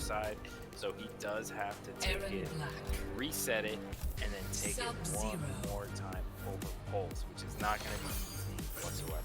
side, so he does have to take it, reset it, and then take it one more time over Pulse, which is not going to be easy whatsoever.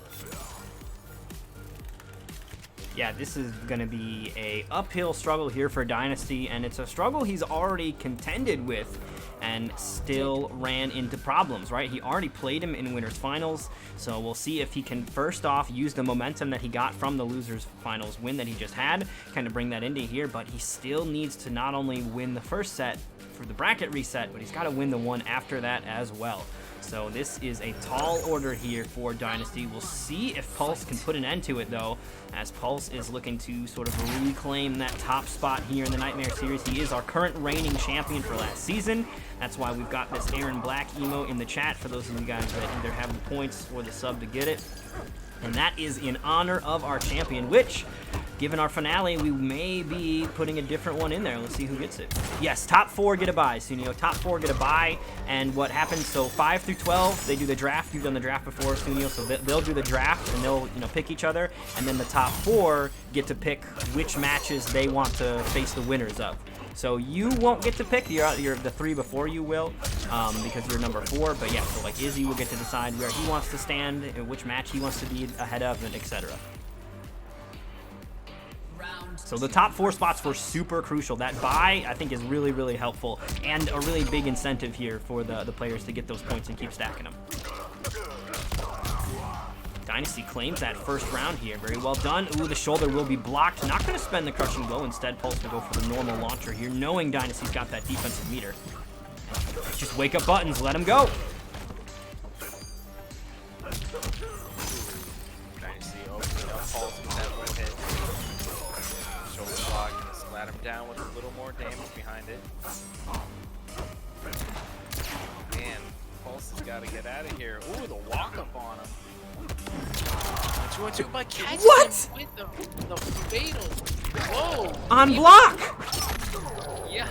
Yeah, this is going to be a uphill struggle here for Dynasty, and it's a struggle he's already contended with and still ran into problems, right? He already played him in Winners Finals, so we'll see if he can first off use the momentum that he got from the Losers Finals win that he just had, kind of bring that into here, but he still needs to not only win the first set for the bracket reset, but he's got to win the one after that as well. So this is a tall order here for Dynasty. We'll see if Pulse can put an end to it, though, as Pulse is looking to sort of reclaim that top spot here in the Nightmare Series. He is our current reigning champion for last season. That's why we've got this Aaron Black emo in the chat for those of you guys that either have the points or the sub to get it. And that is in honor of our champion, which, given our finale, we may be putting a different one in there. Let's see who gets it. Yes, top 4 get a bye, Sunio. Top 4 get a bye. And what happens, so 5 through 12, they do the draft. You've done the draft before, Sunio, so they'll do the draft, and they'll pick each other. And then the top 4 get to pick which matches they want to face the winners of. So you won't get to pick, you're the 3 before you will, because you're number 4. But yeah, so like Izzy will get to decide where he wants to stand, and which match he wants to be ahead of, and etc. So the top 4 spots were super crucial. That bye, I think, is really, really helpful, and a really big incentive here for the players to get those points and keep stacking them. Dynasty claims that first round here. Very well done. Ooh, the shoulder will be blocked. Not going to spend the crushing blow. Instead, Pulse will go for the normal launcher here, knowing Dynasty's got that defensive meter. Just wake up buttons. Let him go. Dynasty opening up Pulse with that low hit. Shoulder block, gonna slat him down with a little more damage behind it. Man, Pulse has got to get out of here. Ooh, the walk up on him. What? With the fatal blow. On block! Yeah.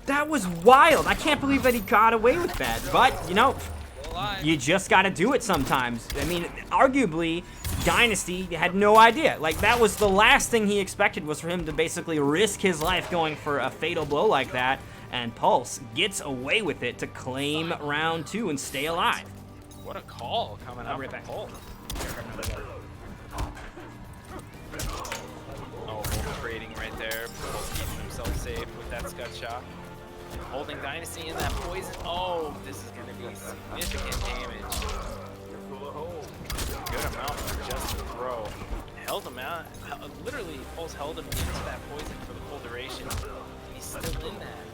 That was wild. I can't believe that he got away with that. But, you know, you just got to do it sometimes. I mean, arguably, Dynasty had no idea. Like, that was the last thing he expected, was for him to basically risk his life going for a fatal blow like that. And Pulse gets away with it to claim round 2 and stay alive. What a call coming out from Pulse. Oh, trading right there. Pulse keeping himself safe with that scud shot. Holding Dynasty in that poison. Oh, this is going to be significant damage. Good amount for just a throw. Held him out. Literally, Pulse held him into that poison for the full duration. He's still in that.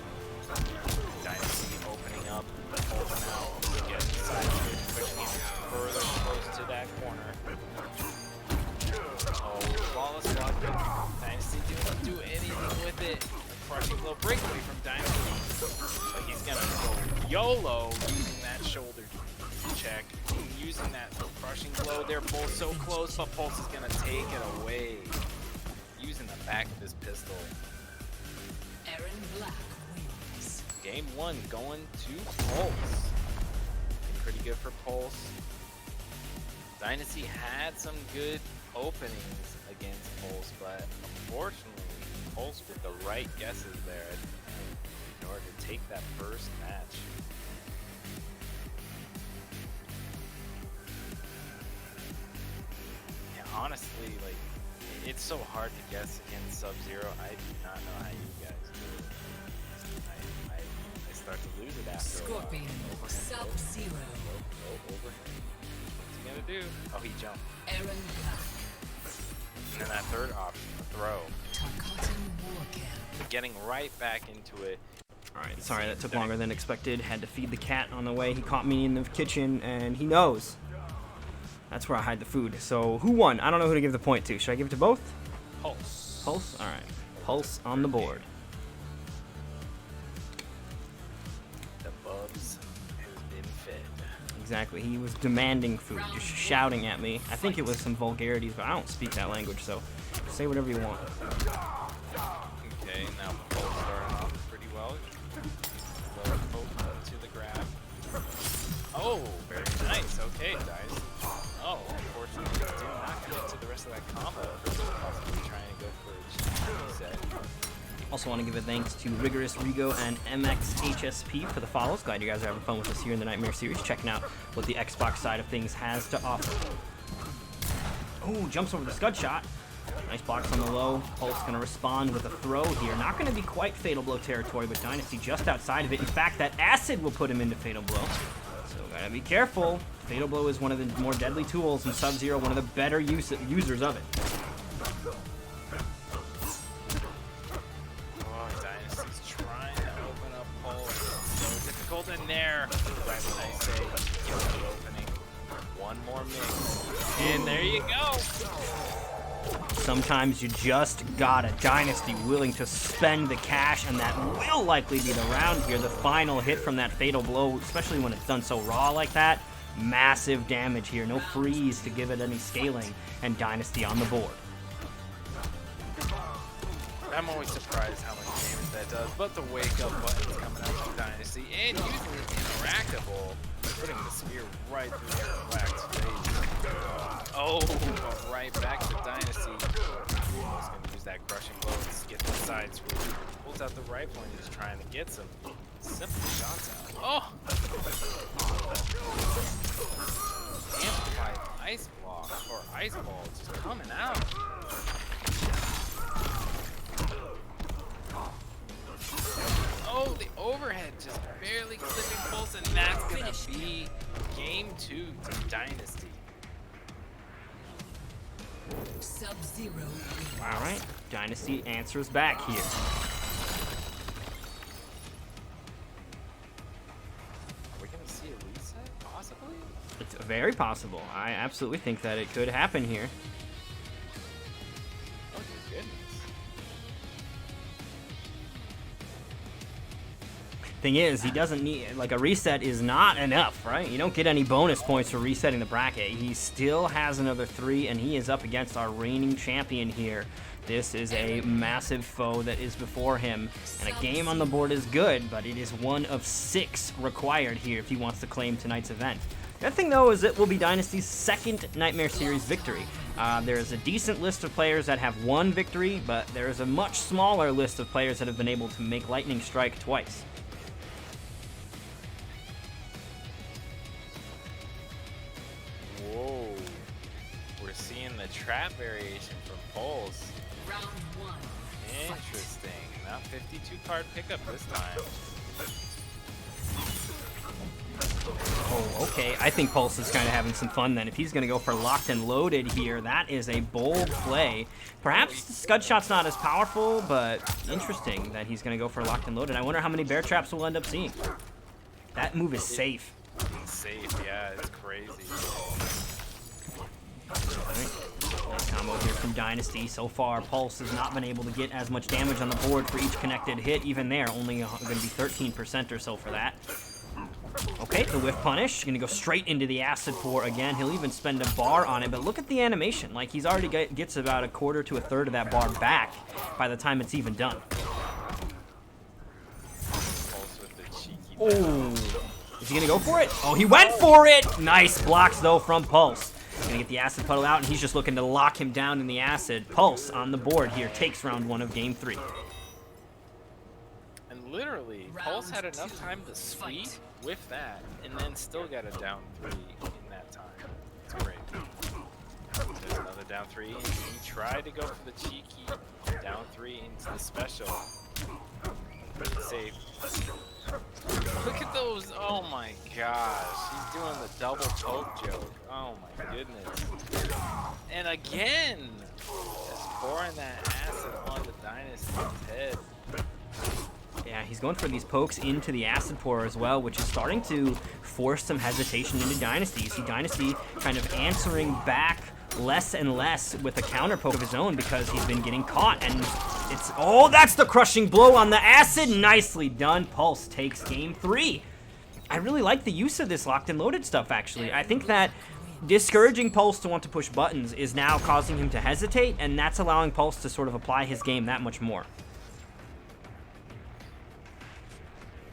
Dynasty opening up. Pulse now. Get side switch, pushing him further close to that corner. Oh, flawless block. Dynasty didn't do anything with it. Crushing blow breakaway from Dynasty. But he's gonna go YOLO using that shoulder check. Using that crushing blow. They're both so close, but Pulse is gonna take it away. Using the back of his pistol. Aaron Black wins. Game 1 going to Pulse. Pretty good for Pulse. Dynasty had some good openings against Pulse, but unfortunately, Pulse with the right guesses there in order to take that first match. Yeah, honestly, like, it's so hard to guess against Sub-Zero. I do not know how you guys do it. I start to lose it after a while. Scorpion, Sub-Zero. Overhand. What's he gonna do? Oh, he jumped. Aaron Black. And then that third option, the throw. Tarkatan Warcamp. Getting right back into it. Alright, sorry that took longer than expected. Had to feed the cat on the way. He caught me in the kitchen, and he knows. That's where I hide the food. So, who won? I don't know who to give the point to. Should I give it to both? Pulse. Pulse? Alright. Pulse on the board. The Bubs has been fed. Exactly. He was demanding food, just shouting at me. I think it was some vulgarities, but I don't speak that language, so say whatever you want. Okay, now Pulse starting off pretty well. Low poke to the grab. Oh, very nice. Okay, guys. Oh, unfortunately, did not get to the rest of that combo. Possibly trying to go for a reset. Also want to give a thanks to Rigorous Rigo and MXHSP for the follows. Glad you guys are having fun with us here in the Nightmare series, checking out what the Xbox side of things has to offer. Oh, jumps over the scud shot. Nice blocks on the low. Pulse going to respond with a throw here. Not going to be quite Fatal Blow territory, but Dynasty just outside of it. In fact, that acid will put him into Fatal Blow. So gotta be careful. Fatal Blow is one of the more deadly tools, and Sub-Zero one of the better users of it. Oh, Dynasty's trying to open up Pulse. So difficult in there. Right when I say give the opening. One more mix. And there you go. Sometimes you just got a Dynasty willing to spend the cash, and that will likely be the round here. The final hit from that Fatal Blow, especially when it's done so raw like that. Massive damage here. No freeze to give it any scaling, and Dynasty on the board. I'm always surprised how much damage that does, but the wake up button's coming out from Dynasty, and using it interactable, putting the spear right through their black face. Oh, right back to Dynasty. He's gonna use that crushing blow to get the side swoop. Pulls out the rifle and he's trying to get some simple shots out. Oh! Amplified ice block or ice ball just coming out. Oh, the overhead just barely clipping Pulse, and that's gonna be game 2 to Dynasty. Sub-Zero. All right, Dynasty answers back here. Are we gonna see a reset, possibly? It's very possible. I absolutely think that it could happen here. Oh, dear goodness. Thing is, he doesn't need, like, a reset is not enough, right? You don't get any bonus points for resetting the bracket. He still has another 3, and he is up against our reigning champion here. This is a massive foe that is before him, and a game on the board is good, but it is 1 of 6 required here if he wants to claim tonight's event. The other thing, though, is it will be Dynasty's 2nd Nightmare Series victory. There is a decent list of players that have 1 victory, but there is a much smaller list of players that have been able to make Lightning Strike twice. Whoa. We're seeing the trap variation from Pulse. Round 1. Interesting. Not 52 card pickup this time. Oh, okay. I think Pulse is kind of having some fun then. If he's going to go for locked and loaded here, that is a bold play. Perhaps the scud shot's not as powerful, but interesting that he's going to go for locked and loaded. I wonder how many bear traps we'll end up seeing. That move is safe. It's safe, yeah, it's crazy. Nice combo here from Dynasty. So far, Pulse has not been able to get as much damage on the board for each connected hit. Even there, only going to be 13% or so for that. Okay, the whiff punish. Going to go straight into the acid pour again. He'll even spend a bar on it, but look at the animation. Like, he's already gets about 1/4 to 1/3 of that bar back by the time it's even done. Pulse with the cheeky. Oh, is he going to go for it? Oh, he went for it! Nice blocks, though, from Pulse. Going to get the acid puddle out, and he's just looking to lock him down in the acid. Pulse on the board here takes round 1 of game 3. And literally, Pulse had enough time to sweep with that, and then still got a down 3 in that time. It's great. There's another down 3, and he tried to go for the cheeky down 3 into the special. But it's safe. Look at those, oh my gosh, he's doing the double poke joke. Oh my goodness. And again, just pouring that acid onto Dynasty's head. Yeah, he's going for these pokes into the acid pour as well, which is starting to force some hesitation into Dynasty. You see Dynasty kind of answering back less and less with a counter poke of his own because he's been getting caught, and it's, oh, that's the crushing blow on the acid. Nicely done. Pulse takes game 3. I really like the use of this locked and loaded stuff, actually. I think that discouraging Pulse to want to push buttons is now causing him to hesitate, and that's allowing Pulse to sort of apply his game that much more.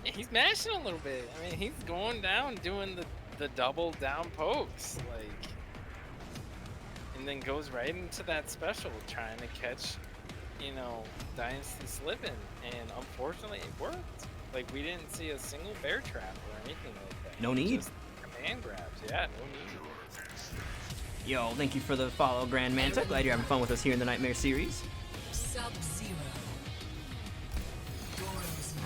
He's mashing a little bit. I mean, he's going down doing the double down pokes, like, and then goes right into that special trying to catch you know, Dynasty slipping, and unfortunately it worked. Like, we didn't see a single bear trap or anything like that. No need. Just command grabs, yeah, no need. Yo, thank you for the follow, Grand Manta. Glad you're having fun with us here in the Nightmare series. Sub-Zero.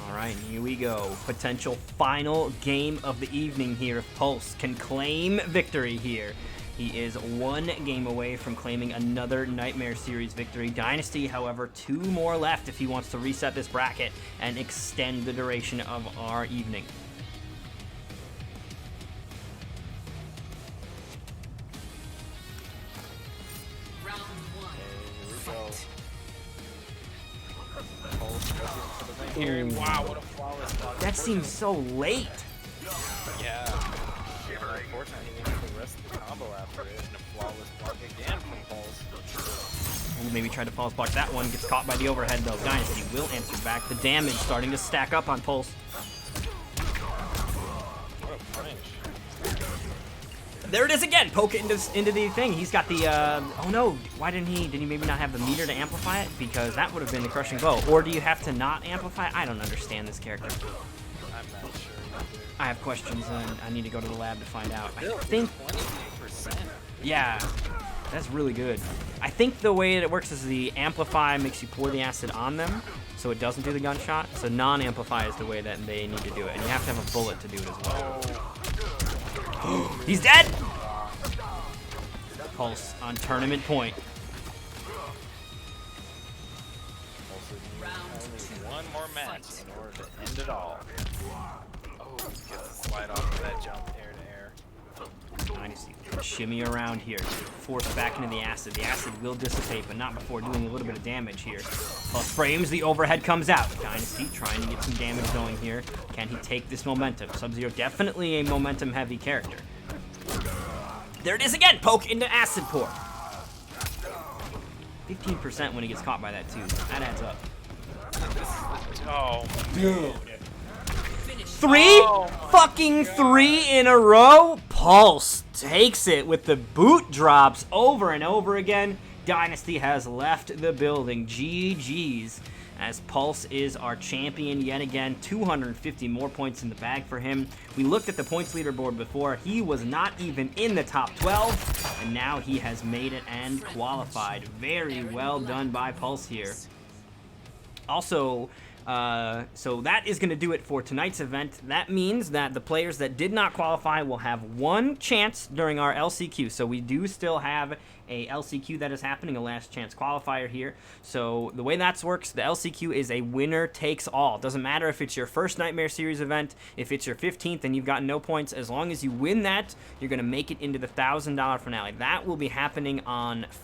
All right, here we go. Potential final game of the evening here. If Pulse can claim victory here. He is one game away from claiming another Nightmare Series victory. Dynasty, however, 2 more left if he wants to reset this bracket and extend the duration of our evening. Round 1. Here we go. Pulse looking for the win here. Wow, what a flawless block. That seems so late. Yeah. Unfortunately, he went for the rest of the combo after it, and a flawless block again from Pulse. Ooh, maybe tried to false block that one. Gets caught by the overhead, though. Dynasty will answer back. The damage starting to stack up on Pulse. What a punish. There it is again. Poke it into the thing. He's got the, oh no. Why didn't he maybe not have the meter to amplify it? Because that would have been the crushing blow. Or do you have to not amplify it? I don't understand this character. I'm not sure either. I have questions, and I need to go to the lab to find out. I Still, think, 28%. yeah, that's really good. I think the way that it works is the amplify makes you pour the acid on them, so it doesn't do the gunshot. So non-amplify is the way that they need to do it, and you have to have a bullet to do it as well. He's dead! Pulse on tournament point. Also need only one more match in order to end it all. Oh, gets to slide off of that jump air to air. Dynasty shimmy around here, forced back into the acid. The acid will dissipate, but not before doing a little bit of damage here. Plus frames, the overhead comes out. Dynasty trying to get some damage going here. Can he take this momentum? Sub-Zero definitely a momentum-heavy character. There it is again! Poke into acid pour. 15% when he gets caught by that, too. That adds up. Oh, Dude. 3 in a row. Pulse takes it with the boot drops over and over again. Dynasty has left the building. GG's, as Pulse is our champion yet again. 250 more points in the bag for him. We looked at the points leaderboard before. He was not even in the top 12, and now he has made it and qualified. Very well done by Pulse here. Also, so that is going to do it for tonight's event. That means that the players that did not qualify will have one chance during our LCQ. So we do still have a LCQ that is happening, a last chance qualifier here. So the way that works, the LCQ is a winner takes all. Doesn't matter if it's your first Nightmare Series event, if it's your 15th and you've gotten no points, as long as you win that, you're going to make it into the $1,000 finale. That will be happening on